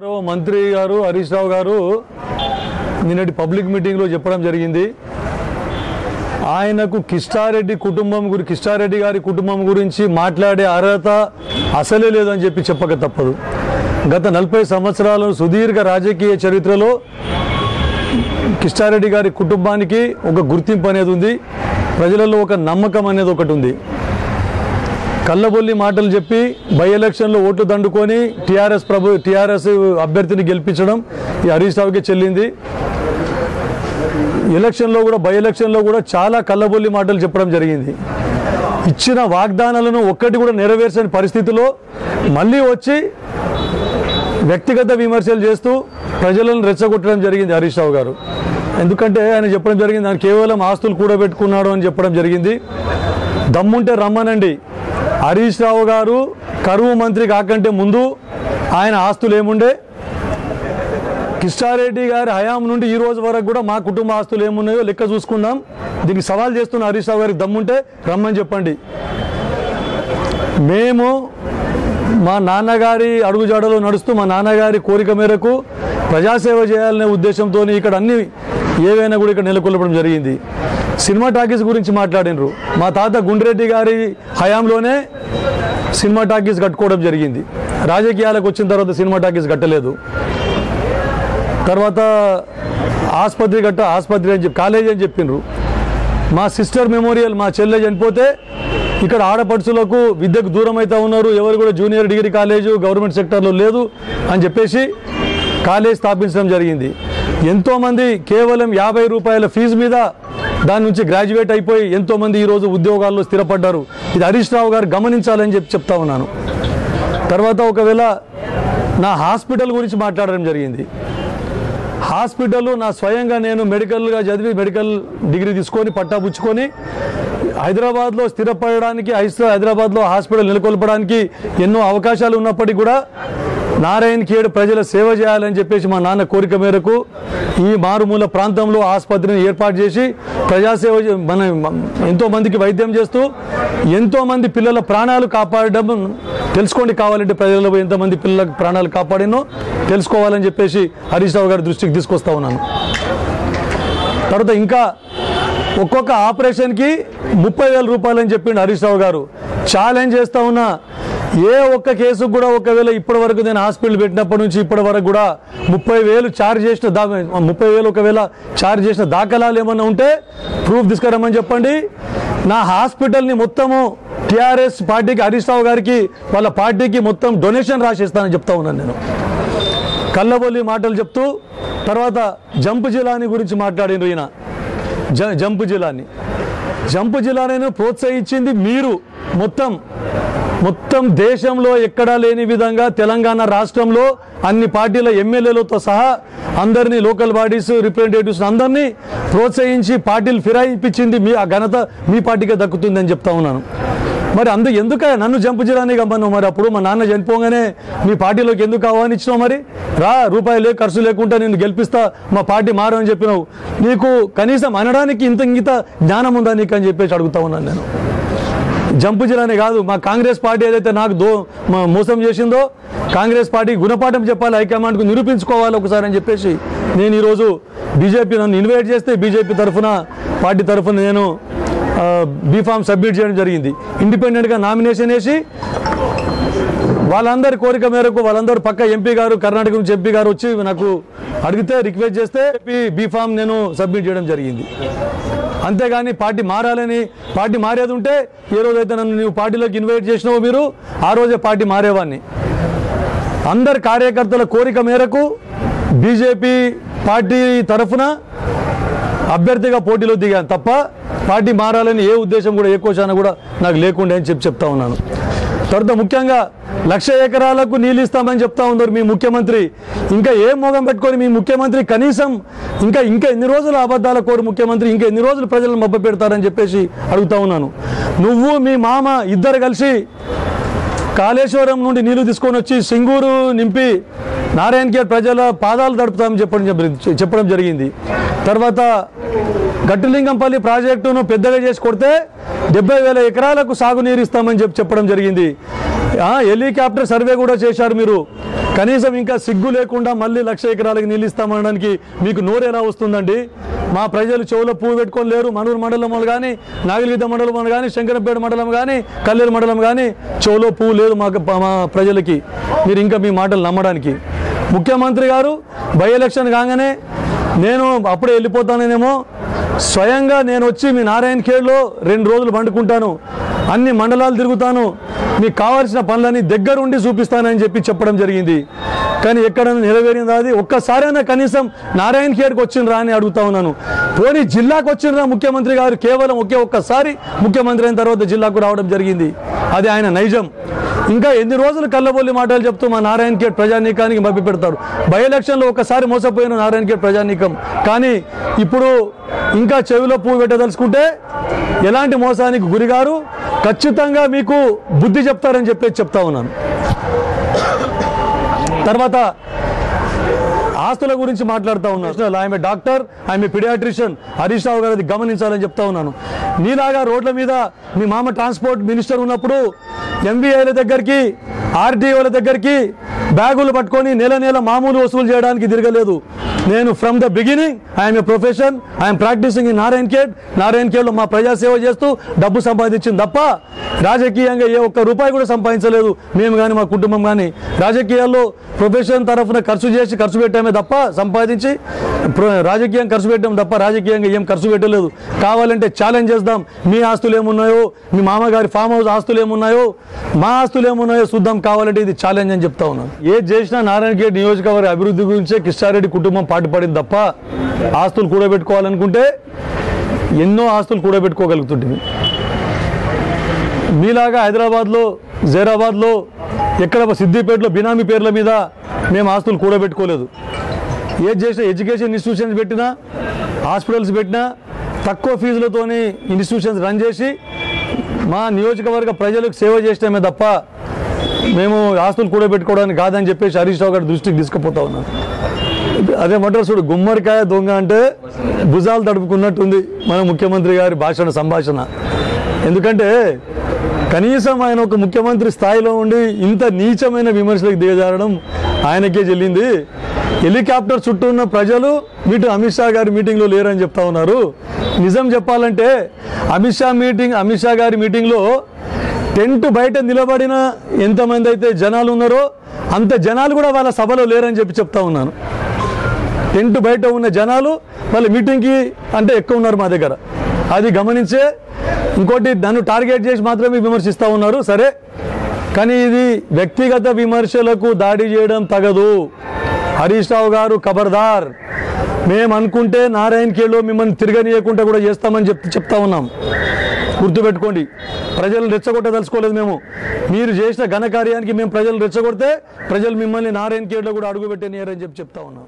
మంత్రి గారు హరీష్ రావు గారు నిన్నటి పబ్లిక్ మీటింగ్లో చెప్పడం జరిగింది. ఆయనకు కిష్టారెడ్డి గారి కుటుంబం గురించి మాట్లాడే అర్హత అసలే లేదని చెప్పక తప్పదు. గత 40 సంవత్సరాల సుదీర్ఘ రాజకీయ చరిత్రలో కిష్టారెడ్డి గారి కుటుంబానికి ఒక గుర్తింపు అనేది ఉంది. ప్రజలలో ఒక నమ్మకం అనేది ఒకటి ఉంది. కళ్ళబొల్లి మాటలు చెప్పి బై ఎలక్షన్లో ఓట్లు దండుకొని టీఆర్ఎస్ అభ్యర్థిని గెలిపించడం ఈ హరీష్ రావుకి చెల్లింది. బై ఎలక్షన్లో కూడా చాలా కళ్ళబొల్లి మాటలు చెప్పడం జరిగింది. ఇచ్చిన వాగ్దానాలను ఒక్కటి కూడా నెరవేర్చని పరిస్థితిలో మళ్ళీ వచ్చి వ్యక్తిగత విమర్శలు చేస్తూ ప్రజలను రెచ్చగొట్టడం జరిగింది హరీష్ రావు గారు. ఎందుకంటే ఆయన చెప్పడం జరిగింది, ఆయన కేవలం ఆస్తులు కూడబెట్టుకున్నాడు అని చెప్పడం జరిగింది. దమ్ముంటే రమ్మనండి. హరీష్ రావు గారు కరువు మంత్రి కాకంటే ముందు ఆయన ఆస్తులు ఏముండే, కిష్టారెడ్డి గారి హయాం నుండి ఈ రోజు వరకు కూడా మా కుటుంబ ఆస్తులు ఏమున్నాయో లెక్క చూసుకుందాం. దీనికి సవాల్ చేస్తున్న హరీష్ రావు గారికి దమ్ముంటే రమ్మని చెప్పండి. మేము మా నాన్నగారి అడుగుజాడలో నడుస్తూ మా నాన్నగారి కోరిక మేరకు ప్రజాసేవ చేయాలనే ఉద్దేశంతో ఇక్కడ అన్ని ఏవైనా కూడా ఇక్కడ నెలకొల్పడం జరిగింది. సినిమా టాకీస్ గురించి మాట్లాడినరు. మా తాత గుండ్రెడ్డి గారి హయాంలోనే సినిమా టాకీస్ కట్టుకోవడం జరిగింది. రాజకీయాలకు వచ్చిన తర్వాత సినిమా టాకీస్ కట్టలేదు. తర్వాత ఆసుపత్రి అని చెప్పి కాలేజీ అని చెప్పిండ్రు. మా సిస్టర్ మెమోరియల్, మా చెల్లె చనిపోతే ఇక్కడ ఆడపడుచులకు విద్యకు దూరం అవుతూ ఉన్నారు, ఎవరు కూడా జూనియర్ డిగ్రీ కాలేజు గవర్నమెంట్ సెక్టర్లో లేదు అని చెప్పేసి కాలేజ్ స్థాపించడం జరిగింది. ఎంతోమంది కేవలం 50 రూపాయల ఫీజు మీద దాని నుంచి గ్రాడ్యుయేట్ అయిపోయి ఎంతోమంది ఈరోజు ఉద్యోగాల్లో స్థిరపడ్డారు. ఇది హరీష్ రావు గారు గమనించాలని చెప్తా ఉన్నాను. తర్వాత ఒకవేళ నా హాస్పిటల్ గురించి మాట్లాడడం జరిగింది. హాస్పిటల్ నా స్వయంగా నేను మెడికల్గా చదివి మెడికల్ డిగ్రీ తీసుకొని పట్టాపుచ్చుకొని హైదరాబాద్లో స్థిరపడడానికి హైదరాబాద్లో హాస్పిటల్ నెలకొల్పడానికి ఎన్నో అవకాశాలు ఉన్నప్పటికీ కూడా నారాయణ ఖేడ్ ప్రజల సేవ చేయాలని చెప్పేసి మా నాన్న కోరిక మేరకు ఈ మారుమూల ప్రాంతంలో ఆసుపత్రిని ఏర్పాటు చేసి ప్రజాసేవ ఎంతోమందికి వైద్యం చేస్తూ ఎంతోమంది పిల్లల ప్రాణాలు కాపాడడం తెలుసుకోండి. కావాలంటే ప్రజలలో ఎంతమంది పిల్లల ప్రాణాలు కాపాడినో తెలుసుకోవాలని చెప్పేసి హరీష్ రావు గారి దృష్టికి తీసుకొస్తా ఉన్నాను. తర్వాత ఇంకా ఒక్కొక్క ఆపరేషన్కి 30,000 రూపాయలు అని చెప్పిండు హరీష్ రావు గారు. ఛాలెంజ్ చేస్తూ ఉన్నా, ఏ ఒక్క కేసు కూడా ఒకవేళ ఇప్పటి వరకు నేను హాస్పిటల్ పెట్టినప్పటి నుంచి ఇప్పటి వరకు కూడా 30,000 ఛార్జ్ చేసిన 30,000 ఒకవేళ ఛార్జ్ చేసిన దాఖలాలు ఏమన్నా ఉంటే ప్రూఫ్ తీసుకురమ్మని చెప్పండి. నా హాస్పిటల్ని మొత్తము టీఆర్ఎస్ పార్టీకి హరీష్ రావు గారికి వాళ్ళ పార్టీకి మొత్తం డొనేషన్ రాసిస్తానని చెప్తా ఉన్నాను నేను. కళ్ళబొల్లి మాటలు చెప్తూ తర్వాత జంపు జిల్లాని గురించి మాట్లాడిన ఈయన. జంపు జిల్లాని ప్రోత్సహించింది మీరు. మొత్తం దేశంలో ఎక్కడా లేని విధంగా తెలంగాణ రాష్ట్రంలో అన్ని పార్టీల ఎమ్మెల్యేలతో సహా అందరినీ లోకల్ బాడీస్ రిప్రజెంటేటివ్స్ అందరినీ ప్రోత్సహించి పార్టీలు ఫిరాయింపించింది ఆ ఘనత మీ పార్టీకే దక్కుతుందని చెప్తా ఉన్నాను. మరి ఎందుక నన్ను జంపు జిల్లాని గమ్మన్నావు? మరి అప్పుడు మా నాన్న చనిపోగానే మీ పార్టీలోకి ఎందుకు ఆహ్వానించినావు? మరి రూపాయలు ఖర్చు లేకుండా నేను గెలిపిస్తా, మా పార్టీ మారని చెప్పినావు. నీకు కనీసం అనడానికి ఇంత జ్ఞానం ఉందా నీకు అని చెప్పేసి అడుగుతా ఉన్నాను నేను. జంపు జిల్లానే కాదు, మా కాంగ్రెస్ పార్టీ ఏదైతే నాకు మోసం చేసిందో కాంగ్రెస్ పార్టీ గుణపాఠం చెప్పాలి, హైకమాండ్కు నిరూపించుకోవాలి ఒకసారి అని చెప్పేసి నేను ఈరోజు బీజేపీ నన్ను ఇన్వైట్ చేస్తే బీజేపీ పార్టీ తరఫున నేను బీఫామ్ సబ్మిట్ చేయడం జరిగింది. ఇండిపెండెంట్గా నామినేషన్ వేసి వాళ్ళందరి కోరిక మేరకు వాళ్ళందరూ పక్క ఎంపీ గారు, కర్ణాటక నుంచి ఎంపీ గారు వచ్చి నాకు అడిగితే రిక్వెస్ట్ చేస్తే బీఫామ్ నేను సబ్మిట్ చేయడం జరిగింది. అంతేగాని పార్టీ మారేది ఉంటే ఏ రోజైతే నువ్వు పార్టీలోకి ఇన్వైట్ చేసినావో మీరు ఆ రోజే పార్టీ మారేవాడిని. అందరి కార్యకర్తల కోరిక మేరకు బీజేపీ పార్టీ తరఫున అభ్యర్థిగా పోటీలో దిగాను తప్ప పార్టీ మారాలని ఏ ఉద్దేశం కూడా ఏ కోశాన కూడా నాకు లేకుండా అని చెప్తా ఉన్నాను. తర్వాత ముఖ్యంగా 1,00,000 ఎకరాలకు నీళ్ళు ఇస్తామని చెప్తా ఉన్నారు మీ ముఖ్యమంత్రి. ఇంకా ఏం మోగం పెట్టుకొని మీ ముఖ్యమంత్రి కనీసం ఇంకా ఎన్ని రోజులు అబద్ధాల కోరు ముఖ్యమంత్రి, ఇంకా ఎన్ని రోజులు ప్రజలను మభ్య పెడతారని చెప్పేసి అడుగుతా ఉన్నాను. నువ్వు మీ మామ ఇద్దరు కలిసి కాళేశ్వరం నుండి నీళ్లు తీసుకొని వచ్చి సింగూరు నింపి నారాయణ ఖేడ్ ప్రజల పాదాలు తడుపుతామని చెప్పడం జరిగింది. తర్వాత గట్టులింగంపల్లి ప్రాజెక్టును పెద్దగా చేసి కొడితే 70,000 ఎకరాలకు సాగునీరు ఇస్తామని చెప్పడం జరిగింది. హెలికాప్టర్ సర్వే కూడా చేశారు మీరు. కనీసం ఇంకా సిగ్గు లేకుండా మళ్ళీ 1,00,000 ఎకరాలకు నీళ్ళు ఇస్తామనడానికి మీకు నోరు ఎలా వస్తుందండి? మా ప్రజలు చెవులో పువ్వు పెట్టుకొని లేరు. మనూరు మండలం వాళ్ళు కానీ, నాగిలిగిద్ద మండలం వాళ్ళు కానీ, శంకరంపేట మండలం కానీ, కల్లేరు మండలం కానీ చెవులో పువ్వు లేదు మా ప్రజలకి. మీరు ఇంకా మీ మాటలు నమ్మడానికి. ముఖ్యమంత్రి గారు బై ఎలక్షన్ కాగానే నేను అప్పుడే వెళ్ళిపోతానేమో, స్వయంగా నేను వచ్చి మీ నారాయణఖేడ్లో 2 రోజులు పండుకుంటాను, అన్ని మండలాలు తిరుగుతాను, మీకు కావాల్సిన పనులని దగ్గరుండి చూపిస్తానని చెప్పడం జరిగింది. కానీ ఎక్కడ నెరవేరిందా అది? ఒక్కసారైనా కనీసం నారాయణఖేడ్కి వచ్చిండ్రా అని అడుగుతా ఉన్నాను. పోనీ జిల్లాకు వచ్చిండ్రా ముఖ్యమంత్రి గారు? కేవలం ఒక్కసారి ముఖ్యమంత్రి అయిన తర్వాత జిల్లాకు రావడం జరిగింది. అది ఆయన నైజం. ఇంకా ఎన్ని రోజులు కళ్ళబొల్లి మాటలు చెప్తూ మా నారాయణఖేడ్ ప్రజానీకానికి మభ్య పెడతారు. బై ఎలక్షన్లో ఒకసారి మోసపోయిన నారాయణఖేడ్ ప్రజానీకం. కానీ ఇప్పుడు ఇంకా చెవిలో పువ్వు పెట్టదలుచుకుంటే ఎలాంటి మోసానికి గురిగారు? ఖచ్చితంగా మీకు బుద్ధి చెప్తారని చెప్తా ఉన్నాను. తర్వాత ఆస్తుల గురించి మాట్లాడుతూ ఉన్నాను. ఆమె డాక్టర్, ఆమె పిడియాట్రిషియన్. హరీష్ రావు గారు అది గమనించాలని చెప్తా ఉన్నాను. నీలాగా రోడ్ల మీద మీ మామ ట్రాన్స్పోర్ట్ మినిస్టర్ ఉన్నప్పుడు ఎంబీఐల దగ్గరికి, ఆర్టీఓల దగ్గరికి బ్యాగులు పట్టుకొని నెల మామూలు వసూలు చేయడానికి తిరగలేదు. నేను from the beginning I'm a profession, I'm practising in నారాయణఖేడ్లో మా ప్రజాసేవ చేస్తూ డబ్బు సంపాదించింది తప్ప రాజకీయంగా ఏ ఒక్క రూపాయి కూడా సంపాదించలేదు మేము కానీ మా కుటుంబం కానీ. రాజకీయాల్లో ప్రొఫెషన్ తరఫున ఖర్చు పెట్టామే తప్ప సంపాదించి రాజకీయం ఖర్చు పెట్టాము తప్ప రాజకీయంగా ఏం ఖర్చు పెట్టలేదు. కావాలంటే ఛాలెంజ్ చేద్దాం. మీ ఆస్తులు ఏమున్నాయో, మీ మామగారి ఫామ్ హౌస్ ఆస్తులు ఏమున్నాయో, మా ఆస్తులు ఏమున్నాయో చూద్దాం. కావాలంటే ఇది ఛాలెంజ్ అని చెప్తా ఉన్నాను. ఏది చేసినా నారాయణఖేడ్ నియోజకవర్గ అభివృద్ధి గురించే కిష్టారెడ్డి కుటుంబం పాటుపడింది తప్ప ఆస్తులు కూడబెట్టుకోవాలనుకుంటే ఎన్నో ఆస్తులు కూడబెట్టుకోగలుగుతుంటుంది. మీలాగా హైదరాబాద్లో, జైరాబాద్లో, ఎక్కడ సిద్దిపేటలో బినామీ పేర్ల మీద మేము ఆస్తులు కూడబెట్టుకోలేదు. ఏది చేసినా ఎడ్యుకేషన్ ఇన్స్టిట్యూషన్స్ పెట్టినా, హాస్పిటల్స్ పెట్టినా తక్కువ ఫీజులతోని ఇన్స్టిట్యూషన్స్ రన్ చేసి మా నియోజకవర్గ ప్రజలకు సేవ చేసినామే తప్ప మేము ఆస్తులు కూడబెట్టుకోవడానికి కాదని చెప్పేసి హరీష్ రావు గారి దృష్టికి తీసుకుపోతా ఉన్నాను. అదే మంటారు చూడు, గుమ్మడికాయ దొంగ అంటే భుజాలు తడుపుకున్నట్టుంది మన ముఖ్యమంత్రి గారి సంభాషణ. ఎందుకంటే కనీసం ఆయన ఒక ముఖ్యమంత్రి స్థాయిలో ఉండి ఇంత నీచమైన విమర్శలకు దిగజారడం ఆయనకే చెల్లింది. హెలికాప్టర్ చుట్టూ ఉన్న ప్రజలు వీటి అమిత్ షా గారి మీటింగ్లో లేరని చెప్తా ఉన్నారు. నిజం చెప్పాలంటే అమిత్ షా గారి మీటింగ్లో టెంట్ బయట నిలబడిన ఎంతమంది అయితే జనాలు ఉన్నారో అంత జనాలు కూడా వాళ్ళ సభలో లేరని చెప్తా ఉన్నాను. టెంట్ బయట ఉన్న జనాలు వాళ్ళ మీటింగ్కి అంటే ఎక్కువ ఉన్నారు మా దగ్గర. అది గమనించే ఇంకోటి నన్ను టార్గెట్ చేసి మాత్రమే విమర్శిస్తూ ఉన్నారు. సరే, కానీ ఇది వ్యక్తిగత విమర్శలకు దాడి చేయడం తగదు. హరీష్ రావు గారు ఖబర్దార్. మేము అనుకుంటే నారాయణఖేడ్లో మిమ్మల్ని తిరగనీయకుండా కూడా చేస్తామని చెప్తా ఉన్నాం. గుర్తుపెట్టుకోండి. ప్రజలను రెచ్చగొట్టదలుచుకోలేదు మేము. మీరు చేసిన ఘనకార్యానికి మేము ప్రజలు రెచ్చగొడితే ప్రజలు మిమ్మల్ని నారాయణఖేడ్లో కూడా అడుగుపెట్టనియరని చెప్తా ఉన్నాం.